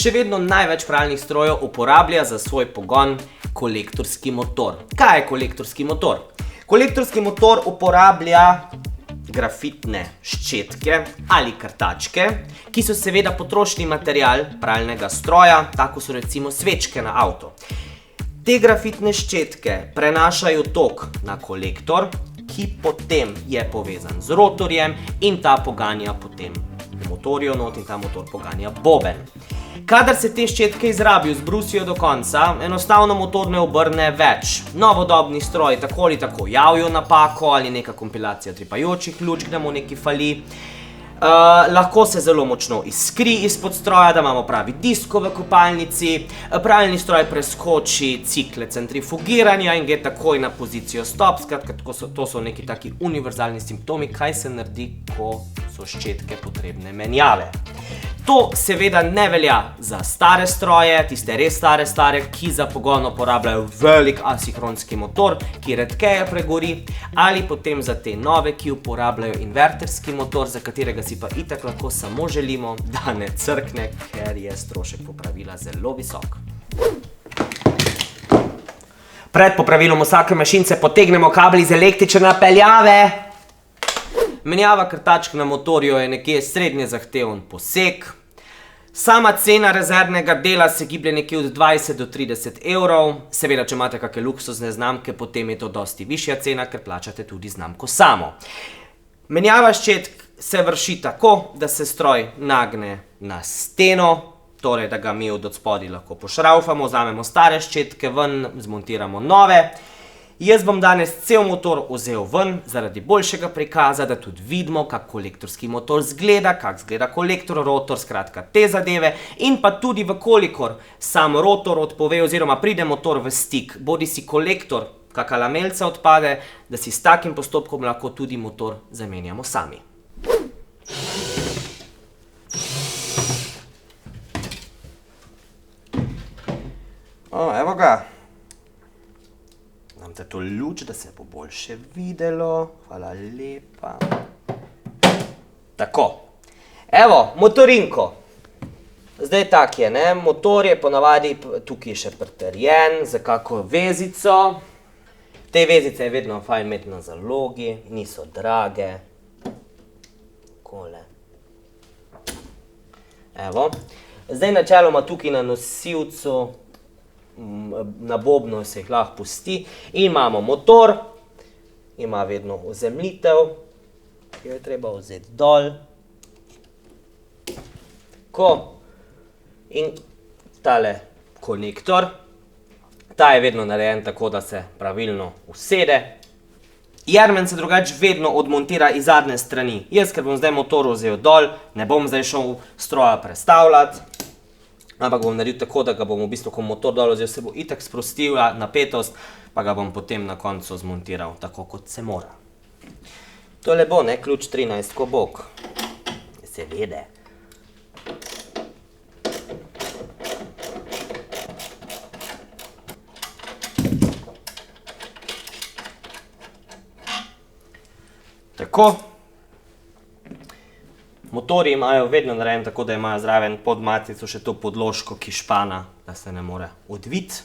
Še vedno največ pralnih strojev uporablja za svoj pogon kolektorski motor. Kaj je kolektorski motor? Kolektorski motor uporablja grafitne ščetke ali krtačke, ki so seveda potrošni material pralnega stroja, tako so recimo svečke na avto. Te grafitne ščetke prenašajo tok na kolektor, ki potem je povezan z rotorjem in ta poganja potem motorjo not in ta motor poganja boben. Kadar se te ščetke izrabijo, zbrusijo do konca, enostavno motor ne obrne več. Novodobni stroji tako ali tako javijo napako ali neka kompilacija tripajočih lučk, da mu nekaj fali. Lahko se zelo močno iskri izpod stroja, da imamo pravi disko v kopalnici. Pralni stroj preskoči cikle centrifugiranja in gre takoj na pozicijo stop. Skratka, to so neki taki univerzalni simptomi, kaj se naredi, ko so ščetke potrebne menjave. To seveda ne velja za stare stroje, tiste res stare, ki za pogon uporabljajo velik asinhronski motor, ki redkeje pregori, ali potem za te nove, ki uporabljajo inverterski motor, za katerega si pa itak lahko samo želimo, da ne crkne, ker je strošek popravila zelo visok. Pred popravilom vsake mašince potegnemo kabel iz električne napeljave. Menjava krtačk na motorju je nekje srednje zahteven poseg. Sama cena rezervnega dela se giblje nekje od 20 do 30 evrov. Seveda, če imate kakšne luksuzne znamke, potem je to dosti višja cena, ker plačate tudi znamko samo. Menjava ščetk se vrši tako, da se stroj nagne na steno, torej da ga mi od spodaj lahko pošravfamo, vzamemo stare ščetke ven, zmontiramo nove. Jaz bom danes cel motor vzel ven, zaradi boljšega prikaza, da tudi vidimo, kak kolektorski motor zgleda, kak zgleda kolektor, rotor, skratka te zadeve. In pa tudi vkolikor sam rotor odpove oziroma pride motor v stik, bodi si kolektor, kaka lamelca odpade, da si s takim postopkom lahko tudi motor zamenjamo sami. Evo ga. Dam te to luč, da se bo boljše videlo. Hvala lepa. Tako. Evo, motorinko. Zdaj tak je, ne? Motor je ponavadi tukaj še pritrjen za kako vezico. Te vezice je vedno fajn imeti na zalogi, niso drage. Takole. Evo. Zdaj načeloma tukaj na nosilcu na bobnu se jih lahko pusti. In imamo motor, ima vedno ozemljitev, ki jo je treba vzeti dol. Tako. In tale konektor, ta je vedno narejen tako, da se pravilno usede. Jermen se drugače vedno odmontira iz zadnje strani. Jaz, ker bom zdaj motor vzel dol, ne bom zdaj šel stroja prestavljati, ampak bom naredil tako, da ga bom v bistvu, ko motor dol vzel, se bo itak sprostila napetost, pa ga bom potem na koncu zmontiral tako, kot se mora. Tole bo, ne, ključ 13 kobok. Seveda. Tako. Motorji imajo vedno narejen tako, da imajo zraven pod matico še to podložko, ki špana, da se ne more odviti.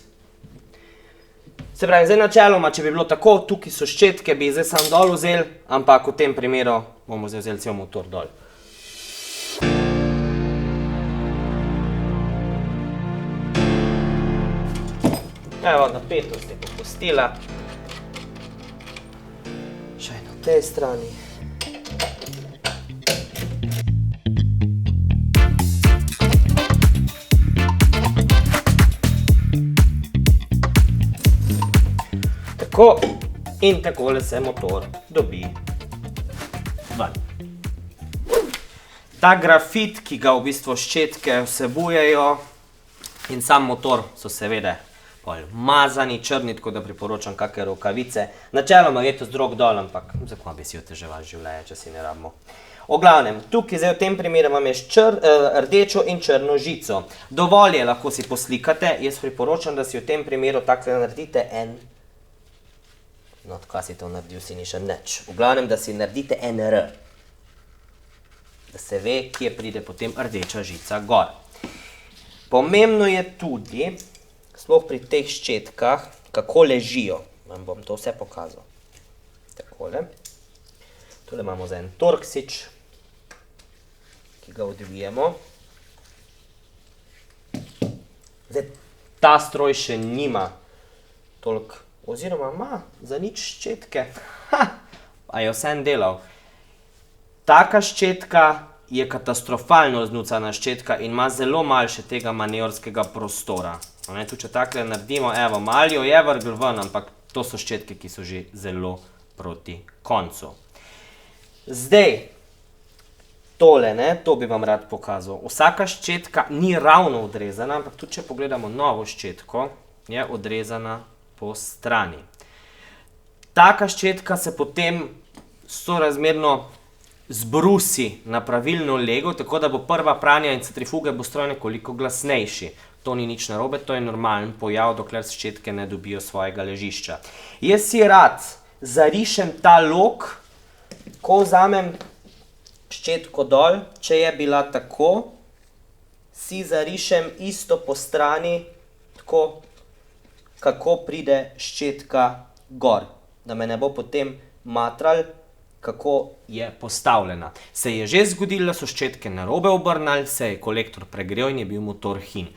Se pravi, zdaj načeloma, če bi bilo tako, tukaj so ščetke, bi zdaj sam dol vzel, ampak v tem primeru bomo zdaj vzeli cel motor dol. Evo, napetost je popustila. Še na tej strani. Tako in takole se motor dobi ven. Ta grafit, ki ga v bistvu ščetke vsebujejo, in sam motor so seveda mazani, črni, tako da priporočam kakšne rokavice. Načeloma je to z rok dol, ampak zakaj bi si oteževali življenje, če si ne rabimo. O glavnem, tukaj zdaj v tem primeru imam rdečo in črno žico. Dovolj je, lahko si poslikate, jaz priporočam, da si v tem primeru takle naredite en... No, kaj si to naredil, si ni še nič. V glavnem, da si naredite en R. Da se ve, kje pride potem rdeča žica gor. Pomembno je tudi, sploh pri teh ščetkah, kako ležijo. Vam bom to vse pokazal. Takole. Tule imamo za en torksič, ki ga odvijemo. Zdaj, ta stroj še nima toliko, oziroma ima za nič ščetke. A je vsem delal. Taka ščetka je katastrofalno znucana ščetka in ima zelo malo še tega manevrskega prostora. Tu, če takle naredimo, evo, malo jo je vrgl ven, ampak to so ščetke, ki so že zelo proti koncu. Zdaj, tole, to bi vam rad pokazal. Vsaka ščetka ni ravno odrezana, ampak tudi, če pogledamo novo ščetko, je odrezana po strani. Taka ščetka se potem sorazmerno zbrusi na pravilno lego, tako da bo prva pranja in centrifuge bo stroj nekoliko glasnejši. To ni nič narobe, to je normalen pojav, dokler ščetke ne dobijo svojega ležišča. Jaz si rad zarišem ta lok, ko vzamem ščetko dol, če je bila tako, si zarišem isto po strani, tako kako pride ščetka gor, da me ne bo potem matral, kako je postavljena. Se je že zgodilo, da so ščetke narobe obrnili, se je kolektor pregrel in je bil motor hin.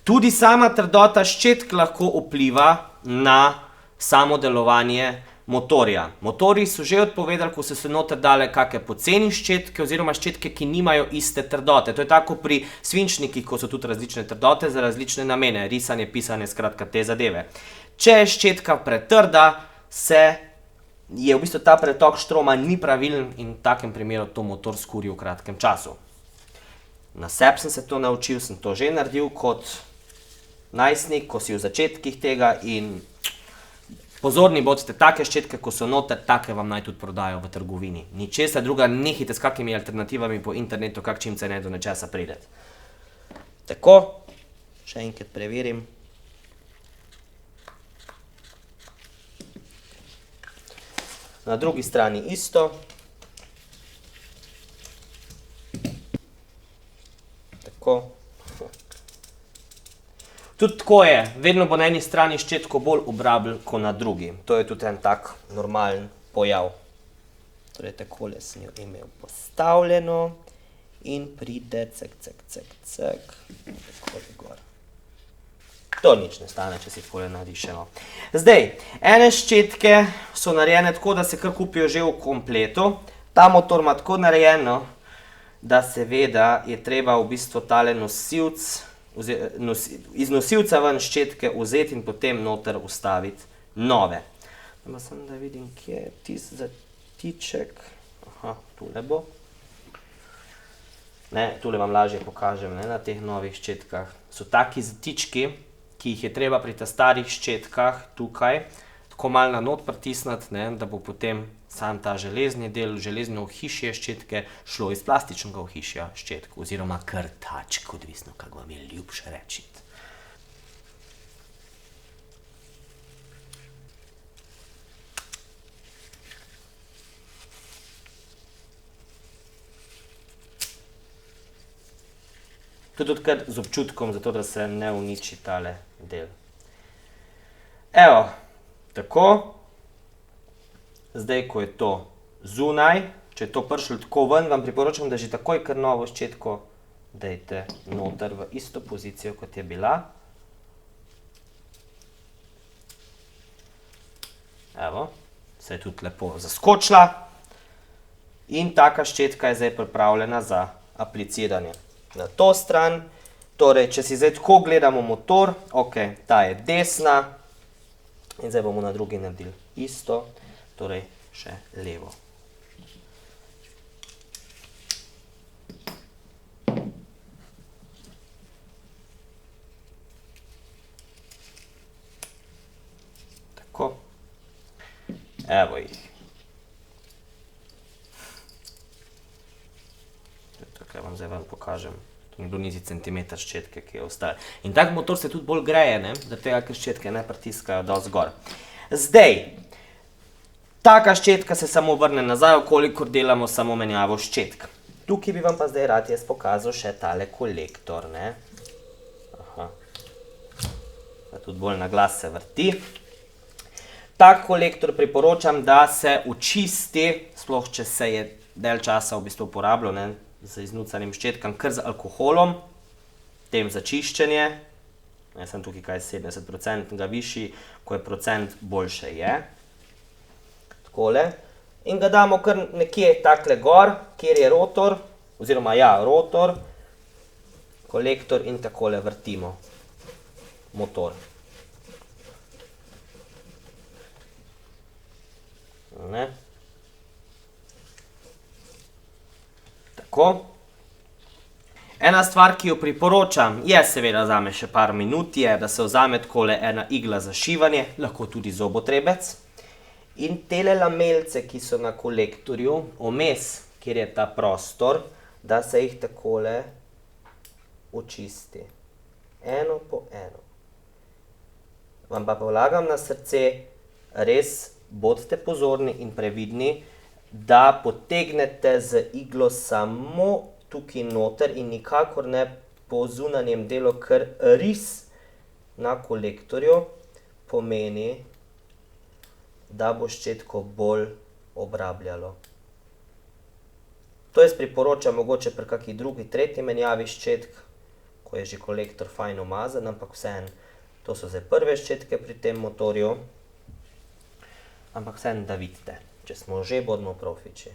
Tudi sama trdota ščetk lahko vpliva na samo delovanje motorja. Motorji so že odpovedali, ko so se noter dale kakšne poceni ščetke oziroma ščetke, ki nimajo iste trdote. To je tako pri svinčnikih, ko so tudi različne trdote za različne namene, risanje, pisanje, skratka te zadeve. Če je ščetka pretrda, je v bistvu ta pretok štroma ni pravilen in v takem primeru to motor skuri v kratkem času. Na sebi sem se to naučil, sem to že naredil kot najstnik, ko si v začetkih tega in pozorni bodite, take ščetke, ko so noter, take vam naj tudi prodajo v trgovini. Ničesa druga, nehajte s kakimi alternativami po internetu, kak čim se ne do nečesa prideti. Tako, še enkrat preverim. Na drugi strani isto. Tako. Tudi tako je, vedno bo na eni strani ščetko bolj obrabljal, kot na drugi. To je tudi en tak normalen pojav. Torej, takole sem jo imel postavljeno in pride cek, takole gor. To nič ne stane, če si takole narišemo. Zdaj, ene ščetke so narejene tako, da se kar kupijo že v kompletu. Ta motor ima tako narejeno, da seveda je treba v bistvu tale nosilc, iz nosilca ven ščetke vzeti in potem noter vstaviti nove. Samo da vidim, kje je tisti zatiček. Aha, tule bo. Tule vam lažje pokažem, na teh novih ščetkah. So taki zatički, ki jih je treba pri starih ščetkah tukaj tako malo na not pritisniti, da bo potem sam ta železni del, železno ohišje ščetke šlo iz plastičnega ohišja ščetk oziroma krtačk, odvisno, kako vam je ljubše reči. To tudi kar z občutkom, zato da se ne uniči tale del. Evo, tako. Zdaj, ko je to zunaj, če je to prišlo tako ven, vam priporočam, da že takoj kar novo ščetko dajte noter v isto pozicijo, kot je bila. Evo, se je tudi lepo zaskočila. In taka ščetka je zdaj pripravljena za apliciranje. Na to stran, torej, če si zdaj tako gledamo motor, ok, ta je desna in zdaj bomo na drugi naredili isto, torej še levo. Tako, evo jih. Tukaj vam zdaj pokažem. To ni bilo niti centimeter ščetke, ki je ostala. In tak motor se tudi bolj greje, zaradi tega, ker ščetke ne pritiskajo dosti gor. Zdaj, taka ščetka se samo vrne nazaj, kolikor delamo samo menjavo ščetk. Tukaj bi vam pa zdaj rad jaz pokazal še tale kolektor. pa tudi bolj na glas se vrti. Tak kolektor priporočam, da se očisti, sploh če se je del časa v bistvu uporabljal z iznucanim ščetkam, kar z alkoholom, tem za čiščenje. Jaz sem tukaj kaj 70% višji, ko je procent boljše je. Takole. In ga damo kar nekje takle gor, kjer je rotor, oziroma ja, rotor, kolektor in takole vrtimo motor. Ne. Tako. Ena stvar, ki jo priporočam, je seveda zame še par minut, je, da se vzame takole ena igla za šivanje, lahko tudi zobotrebec. In tele lamelce, ki so na kolektorju, vmes, kjer je ta prostor, da se jih takole očisti. Eno po eno. Vam pa polagam na srce, res bodite pozorni in previdni, da potegnete z iglo samo tukaj noter in nikakor ne po zunanjem delu, ker ris na kolektorju pomeni, da bo ščetko bolj obrabljalo. To jaz priporočam mogoče pri kakšni drugi, tretji menjavi ščetk, ko je že kolektor fajn umazan, ampak vseeno, to so zdaj prve ščetke pri tem motorju, ampak vseeno, da vidite, če smo že, bodimo profiči.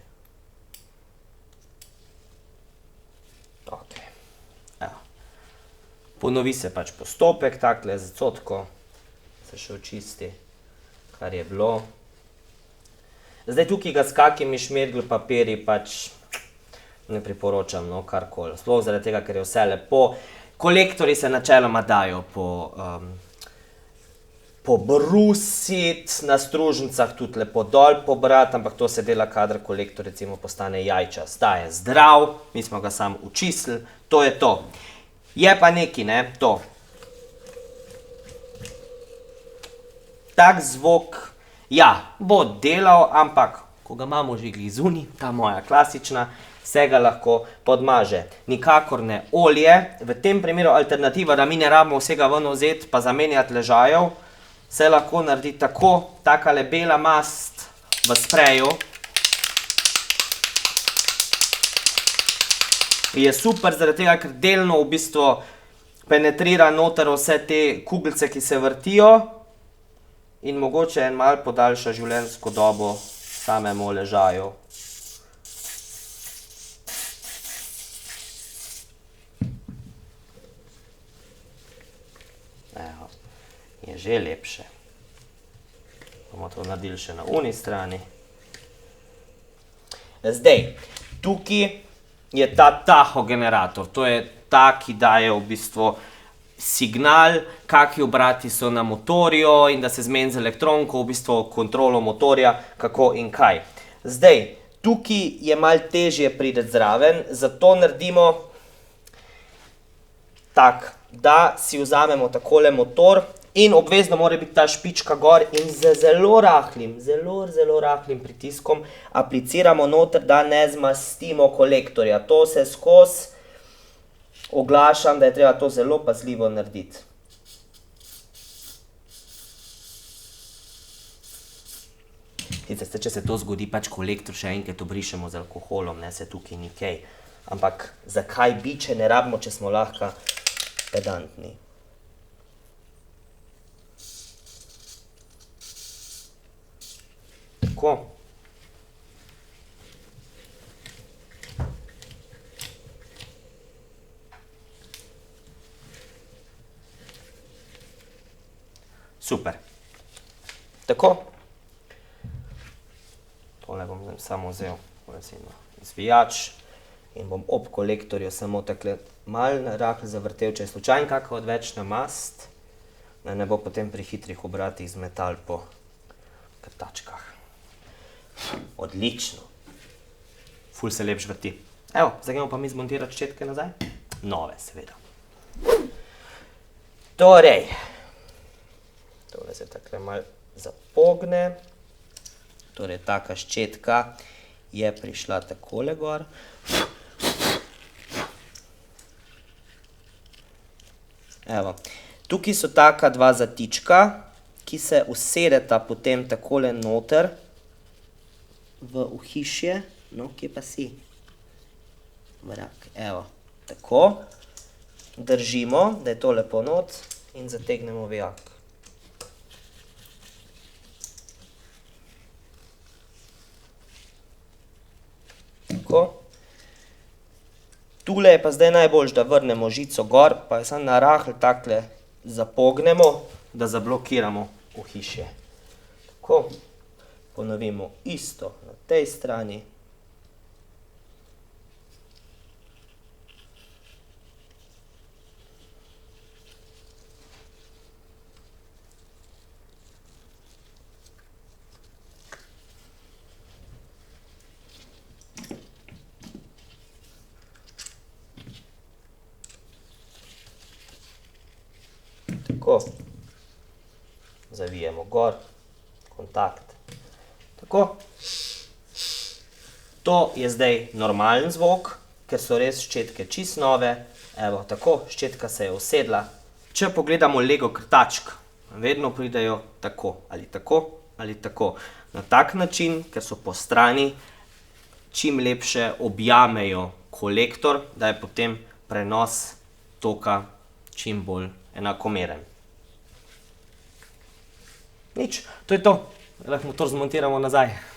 Ok, evo. Ponovi se pač postopek, takle z cotko se še očisti, kar je bilo. Zdaj tukaj ga s kakimi šmirgl papirji pač ne priporočam, no, karkoli. Sploh zaradi tega, ker je vse lepo. Kolektorji se načeloma dajo pobrusiti, na stružnicah tudi lepo dol pobrati, ampak to se dela, kadar kolektor recimo postane jajčast. Ta je zdrav, mi smo ga samo očistili, to je to. Je pa nekaj, ne, to. Tak zvok, ja, bo delal, ampak ko ga imamo že glih zunaj, ta moja klasična, se ga lahko podmaže. Nikakor ne olje, v tem primeru alternativa, da mi ne rabimo vsega ven vzeti pa zamenjati ležajev, se lahko naredi tako, takale bela mast v spreju. Je super, zaradi tega, ker delno v bistvu penetrira noter vse te kuglice, ki se vrtijo in mogoče en malo podaljša življenjsko dobo samemu ležaju. Evo, je že lepše. Bomo to naredili še na uni strani. Zdaj, tukaj je ta tahogenerator. To je ta, ki daje v bistvu signal, kakšni obrati so na motorju in da se zmeni z elektronko, v bistvu kontrolo motorja, kako in kaj. Zdaj, tukaj je malo težje priti zraven, zato naredimo tak, da si vzamemo takole motor in obvezno mora biti ta špička gor in z zelo rahlim pritiskom apliciramo noter, da ne zmastimo kolektorja. To se skozi oglašam, da je treba to zelo pazljivo narediti. Če se to zgodi, pač kolektor še enkrat obrišemo z alkoholom, ne, se tukaj ni kaj. Ampak zakaj bi, če ne rabimo, če smo lahko pedantni. Tako. Super. Tako. Tole bom samo vzel izvijač in bom ob kolektorju samo takle malo rahl zavrtel, če je slučajno kakšna odvečna mast, da ne bo potem pri hitrih obratih zmetal po krtačkah. Odlično. Ful se lep žvrti. Evo, zdaj gremo pa mi zmontirati ščetke nazaj. Nove, seveda. Torej, tole se takle malo zapogne. Torej, taka ščetka je prišla takole gor. Evo. Tukaj so taka dva zatička, ki se usedeta potem takole noter v ohišje. No, kje pa si? Vrak, evo, tako. Držimo, da je to lepo not in zategnemo vijak. Tako. Tule je pa zdaj najboljš, da vrnemo žico gor, pa jo samo narahlo takle zapognemo, da zablokiramo ohišje. Tako. Ponovimo isto na tej strani. Tako, zavijemo gor, kontakt, tako. To je zdaj normalen zvok, ker so res ščetke čist nove. Evo, tako, ščetka se je usedla. Če pogledamo Lego krtačk, vedno pridejo tako, ali tako, ali tako. Na tak način, ker so po strani, čim lepše objamejo kolektor, da je potem prenos toka čim bolj enakomeren. Nič, to je to. Lahko motor zmontiramo nazaj.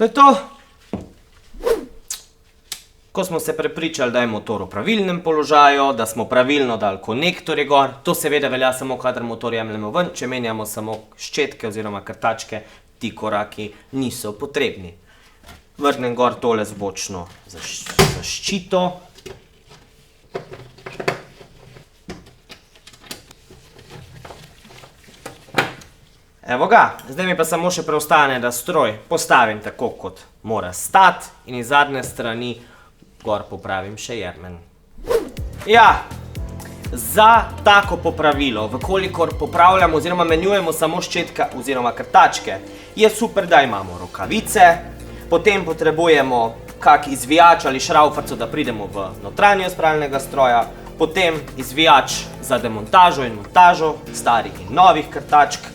To je to. Ko smo se prepričali, da je motor v pravilnem položaju, da smo pravilno dali konektorje gor, to seveda velja samo, kadar motor jemljemo ven, če menjamo samo ščetke oziroma krtačke, ti koraki niso potrebni. Vrnem gor tole zvočno zaščito. Evo ga, zdaj mi pa samo še preostane, da stroj postavim tako, kot mora stati in iz zadnje strani gor popravim še jermen. Ja, za tako popravilo, vkolikor popravljamo oziroma menjujemo samo ščetke oziroma krtačke, je super, da imamo rokavice, potem potrebujemo kak izvijač ali šravfarco, da pridemo v notranjost pralnega stroja, potem izvijač za demontažo in montažo starih in novih krtačk.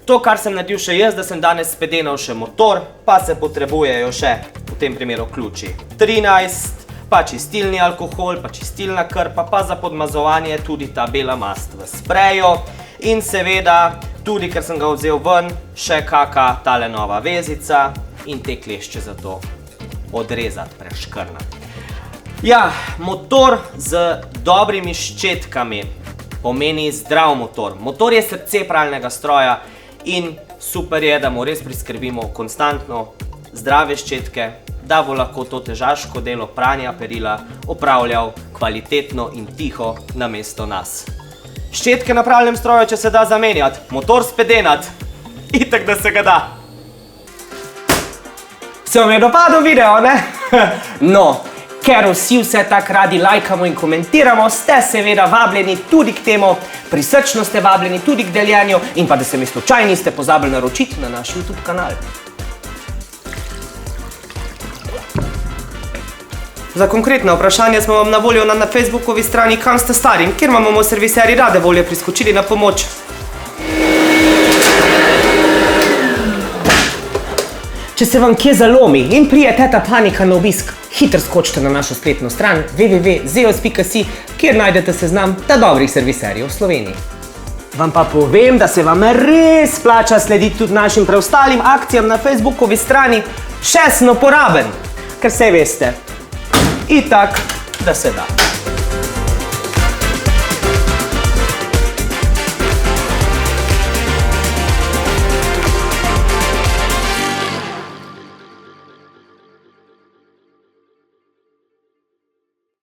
To, kar sem naredil še jaz, da sem danes spedenal še motor, pa se potrebujejo še, v tem primeru, ključi 13, pa čistilni alkohol, pa čistilna krpa, pa za podmazovanje tudi ta bela mast v spreju in seveda, tudi ker sem ga vzel ven, še kaka tale nova vezica in te klešče za to odrezati, preškrnati. Ja, motor z dobrimi ščetkami pomeni zdrav motor. Motor je srce pralnega stroja. In super je, da mu res priskrbimo konstantno zdrave ščetke, da bo lahko to težaško delo pranja perila opravljal kvalitetno in tiho namesto nas. Ščetke na pralnem stroju, če se da zamenjati, motor spedenati, itak da se ga da. Se vam je dopadel video, ne? No, ker vsi vse tak radi lajkamo in komentiramo, ste seveda vabljeni tudi k temu, prisrčno ste vabljeni tudi k deljenju in pa da se mi slučajno niste pozabili naročiti na naš YouTube kanal. Za konkretna vprašanja smo vam na voljo na Facebookovi strani Kam ste stari, kjer vam bomo serviseri rade volje priskočili na pomoč. Če se vam kje zalomi in prije teta panika na obisk, hitro skočite na našo spletno stran www.zeos.si, kjer najdete seznam dobrih serviserjev v Sloveniji. Vam pa povem, da se vam res splača slediti tudi našim preostalim akcijam na Facebookovi strani, še sem uporaben, ker saj veste. Itak. Da se da.